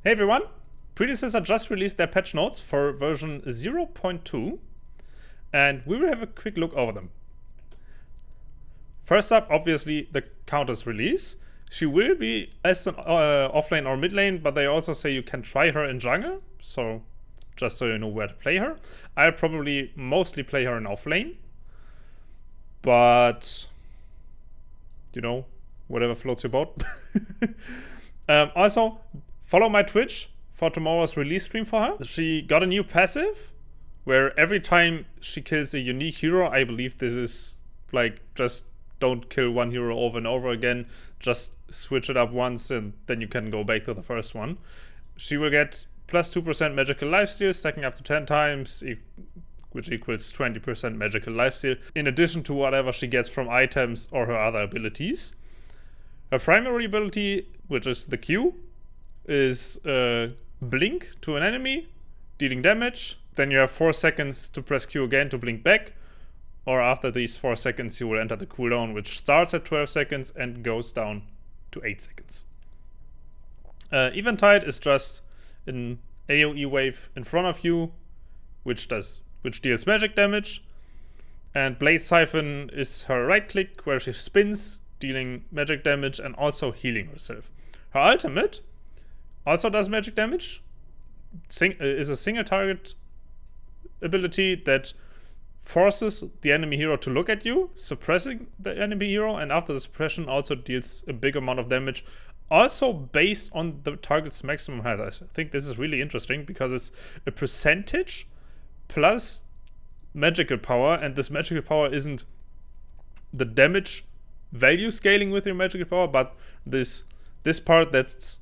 Hey everyone! Predecessor just released their patch notes for version 0.2, and we will have a quick look over them. First up, obviously, the Countess release. She will be as an offlane or mid lane, but they also say you can try her in jungle, so just so you know where to play her. I'll probably mostly play her in offlane, but you know, whatever floats your boat. Also, follow my Twitch for tomorrow's release stream for her. She got a new passive where every time she kills a unique hero, I believe this is like just don't kill one hero over and over again, just switch it up once and then you can go back to the first one. She will get plus 2% magical lifesteal, stacking up to 10 times, which equals 20% magical lifesteal, in addition to whatever she gets from items or her other abilities. Her primary ability, which is the Q, is blink to an enemy, dealing damage. Then you have 4 seconds to press Q again to blink back, or after these 4 seconds you will enter the cooldown, which starts at 12 seconds and goes down to 8 seconds. Eventide is just an AoE wave in front of you, which deals magic damage. And Blade Siphon is her right click, where she spins, dealing magic damage and also healing herself. Her ultimate also does magic damage, is a single target ability that forces the enemy hero to look at you, suppressing the enemy hero, and after the suppression also deals a big amount of damage, also based on the target's maximum health. I think this is really interesting because it's a percentage plus magical power, and this magical power isn't the damage value scaling with your magical power, but this part that's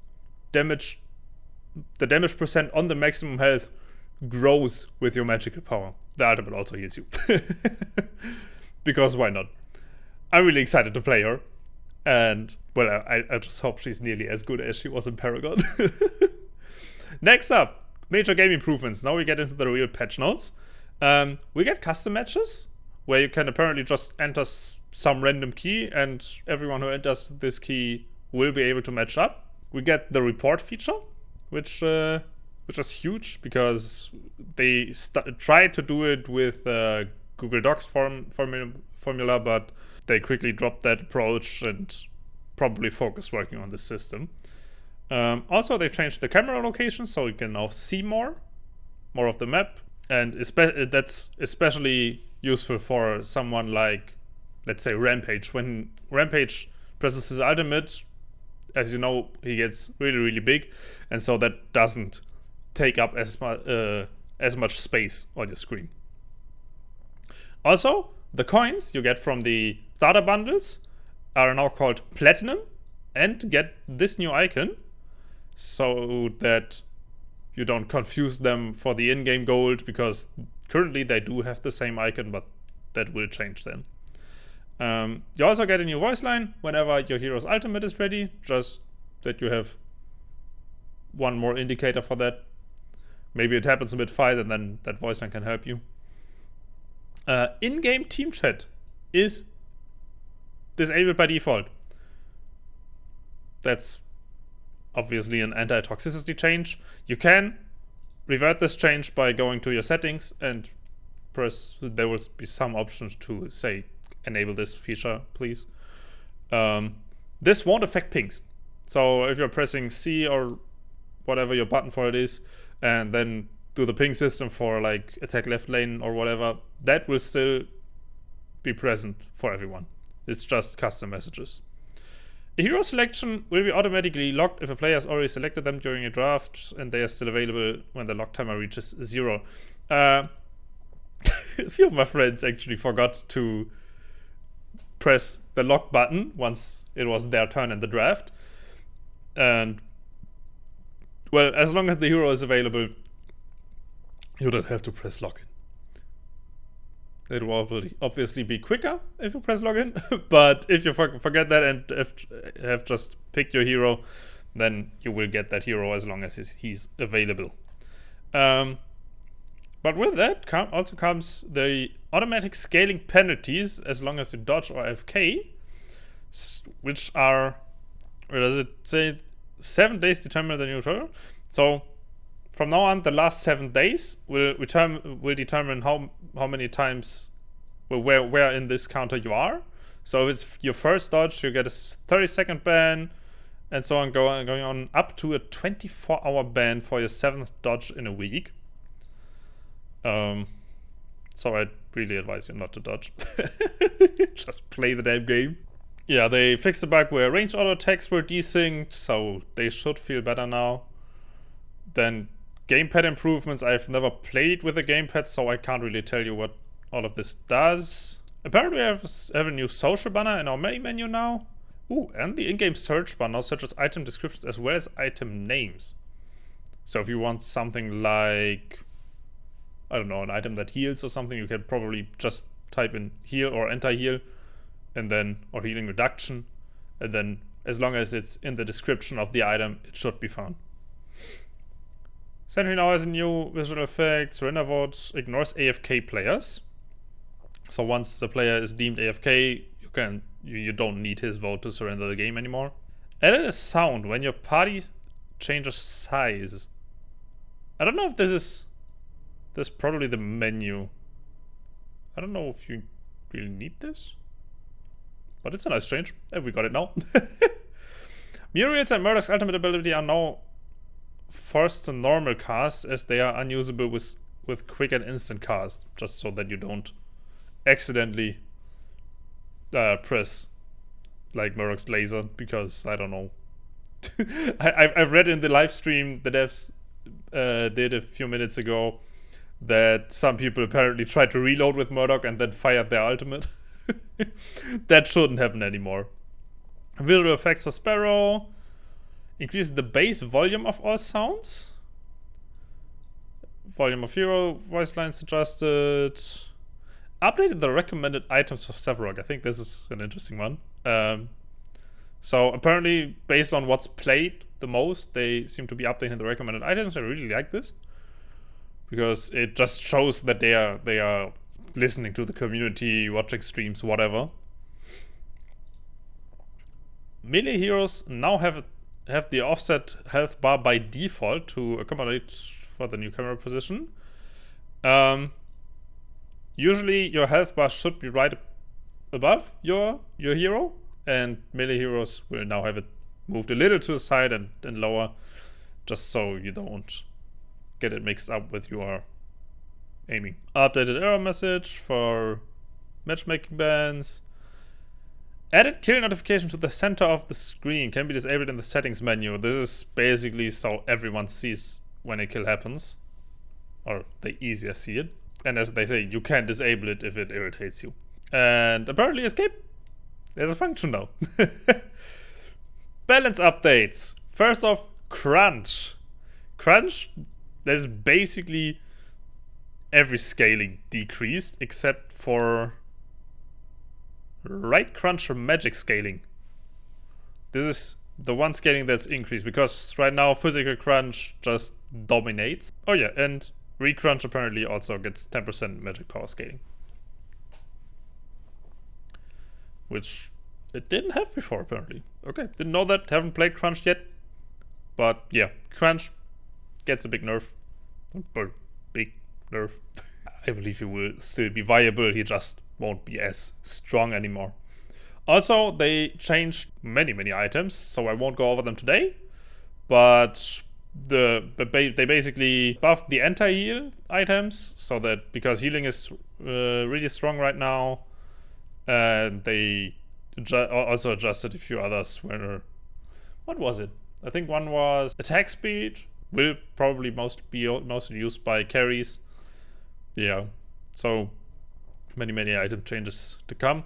damage, the damage percent on the maximum health grows with your magical power. The ultimate also heals you. Because why not? I'm really excited to play her. And, well, I just hope she's nearly as good as she was in Paragon. Next up, major game improvements. Now we get into the real patch notes. We get custom matches, where you can apparently just enter some random key, and everyone who enters this key will be able to match up. We get the report feature, which is huge because they tried to do it with Google Docs formula, but they quickly dropped that approach and probably focused working on the system. Also, they changed the camera location, so you can now see more of the map, and that's especially useful for someone like, let's say, Rampage. When Rampage presses his ultimate, as you know, he gets really, really big, and so that doesn't take up as much space on your screen. Also, the coins you get from the starter bundles are now called Platinum and get this new icon, so that you don't confuse them for the in-game gold, because currently they do have the same icon, but that will change then. You also get a new voice line whenever your hero's ultimate is ready, just that you have one more indicator for that. Maybe it happens a bit fight and then that voice line can help you. In-game team chat is disabled by default. That's obviously an anti-toxicity change. You can revert this change by going to your settings and there will be some options to say enable this feature, please. This won't affect pings. So if you're pressing C or whatever your button for it is, and then do the ping system for like attack left lane or whatever, that will still be present for everyone. It's just custom messages. A hero selection will be automatically locked if a player has already selected them during a draft and they are still available when the lock timer reaches 0. A few of my friends actually forgot to press the lock button once it was their turn in the draft. And, well, as long as the hero is available, you don't have to press login. It will obviously be quicker if you press login, but if you forget that and have just picked your hero, then you will get that hero as long as he's available. But with that also comes the automatic scaling penalties as long as you dodge or AFK, which are, where does it say, 7 days determine the new turn. So from now on, the last 7 days will determine how many times, well, where in this counter you are. So if it's your first dodge, you get a 30-second ban, and so on, going on up to a 24-hour ban for your 7th dodge in a week. So I'd really advise you not to dodge. Just play the damn game. Yeah, they fixed the bug where range auto attacks were desynced, so they should feel better now. Then gamepad improvements. I've never played with a gamepad, so I can't really tell you what all of this does. Apparently I have a new social banner in our main menu now. Ooh, and the in-game search bar now searches item descriptions as well as item names. So if you want something like, I don't know, an item that heals or something, you can probably just type in heal or anti-heal, and then, or healing reduction, and then as long as it's in the description of the item, it should be found. Sentry now has a new visual effect. Surrender vote ignores AFK players. So once the player is deemed AFK, you don't need his vote to surrender the game anymore. Added a sound when your party changes size. I don't know if this is probably the menu. I don't know if you really need this, but it's a nice change, and we got it now. Muriel's and Murdoch's ultimate ability are now forced to normal cast, as they are unusable with quick and instant cast, just so that you don't accidentally press like Murdoch's laser, because I don't know. I've read in the live stream the devs did a few minutes ago that some people apparently tried to reload with Murdoch and then fired their ultimate. That shouldn't happen anymore. Visual effects for Sparrow. Increase the base volume of all sounds. Volume of hero voice lines adjusted. Updated the recommended items for Sevarog. I think this is an interesting one. So apparently, based on what's played the most, they seem to be updating the recommended items. I really like this, because it just shows that they are listening to the community, watching streams, whatever. Melee heroes now have the offset health bar by default to accommodate for the new camera position. Usually your health bar should be right above your hero, and melee heroes will now have it moved a little to the side and lower, just so you don't get it mixed up with your aiming. Updated error message for matchmaking bans. Added kill notification to the center of the screen can be disabled in the settings menu. This is basically so everyone sees when a kill happens, or they easier see it. And as they say, you can disable it if it irritates you. And apparently escape, there's a function now. Balance updates. First off, crunch. Crunch, there's basically every scaling decreased except for right crunch or magic scaling. This is the one scaling that's increased, because right now physical crunch just dominates. Oh yeah, and recrunch apparently also gets 10% magic power scaling, which it didn't have before apparently. Okay, didn't know that, haven't played crunch yet, but yeah, crunch gets a big nerf. Big nerf. I believe he will still be viable, he just won't be as strong anymore. Also, they changed many items, so I won't go over them today, but they basically buffed the anti-heal items, so that because healing is really strong right now, and they also adjusted a few others where, what was it? I think one was attack speed, will probably mostly used by carries. Yeah, so many item changes to come.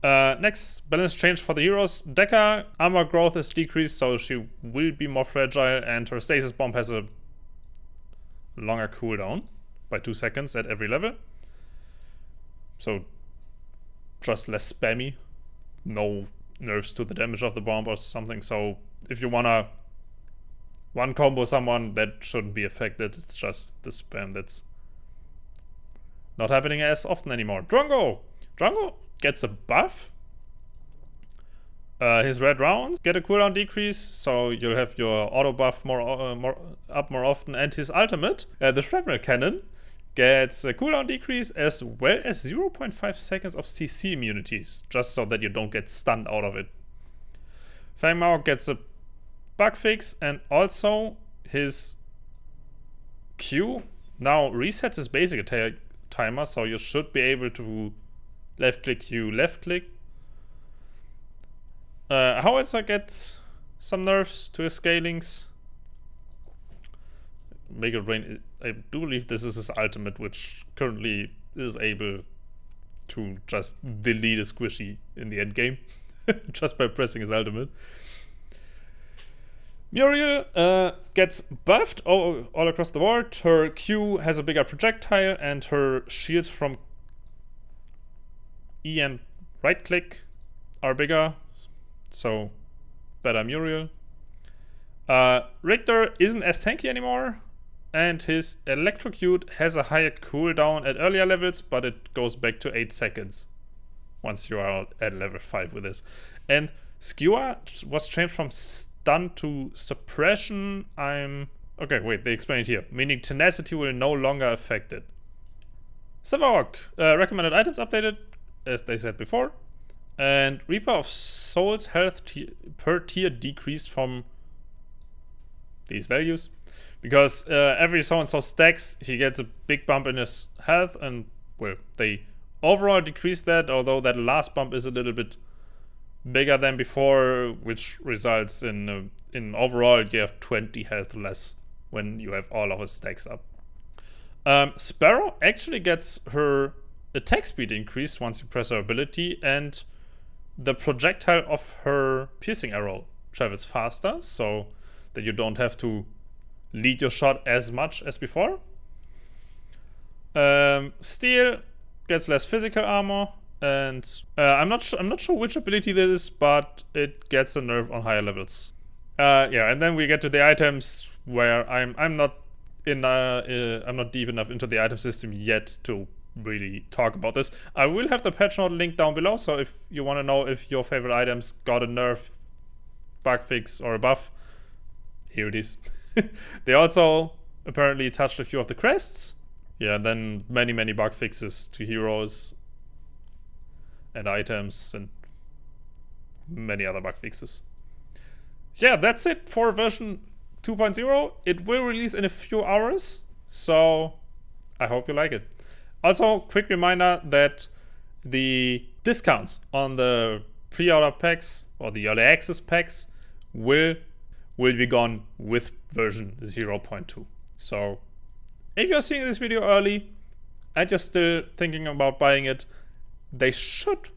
Next, balance change for the heroes. Dekka, armor growth is decreased, so she will be more fragile, and her stasis bomb has a longer cooldown by 2 seconds at every level. So just less spammy. No nerfs to the damage of the bomb or something. So if you wanna one combo someone, that shouldn't be affected. It's just the spam that's not happening as often anymore. Drongo gets a buff His red rounds get a cooldown decrease, so you'll have your auto buff more often, and his ultimate, the shrapnel cannon, gets a cooldown decrease as well as 0.5 seconds of CC immunities, just so that you don't get stunned out of it. Fangmao gets a bug fix, and also his Q now resets his basic attack timer, so you should be able to left click Q, left click. Howitzer gets some nerfs to his scalings. Make it rain. I do believe this is his ultimate, which currently is able to just delete a squishy in the end game just by pressing his ultimate. Muriel gets buffed all across the board. Her Q has a bigger projectile, and her shields from E and right click are bigger, so better Muriel. Richter isn't as tanky anymore, and his Electrocute has a higher cooldown at earlier levels, but it goes back to 8 seconds once you are at level 5 with this. And Skewer was changed from stun to suppression. Okay, wait, they explain it here. Meaning tenacity will no longer affect it. Savok, recommended items updated, as they said before. And Reaper of Souls health per tier decreased from these values. Because every so-and-so stacks, he gets a big bump in his health, and, well, they overall decrease that, although that last bump is a little bit bigger than before, which results in overall you have 20 health less when you have all of his stacks up. Sparrow actually gets her attack speed increased once you press her ability, and the projectile of her piercing arrow travels faster, so that you don't have to lead your shot as much as before. Steel gets less physical armor, and I'm not sure which ability this is, but it gets a nerf on higher levels. Yeah, and then we get to the items where I'm not deep enough into the item system yet to really talk about this. I will have the patch note linked down below, so if you want to know if your favorite items got a nerf, bug fix, or a buff, here it is. They also apparently touched a few of the crests. Yeah, and then many bug fixes to heroes and items and many other bug fixes. Yeah, that's it for version 2.0. It will release in a few hours, so I hope you like it. Also, quick reminder that the discounts on the pre-order packs or the early access packs will be gone with version 0.2. So if you're seeing this video early and you're still thinking about buying it, they should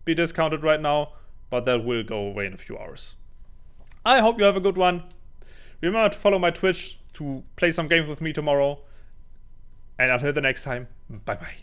be discounted right now, but that will go away in a few hours. I hope you have a good one. Remember to follow my Twitch to play some games with me tomorrow. And until the next time, bye bye.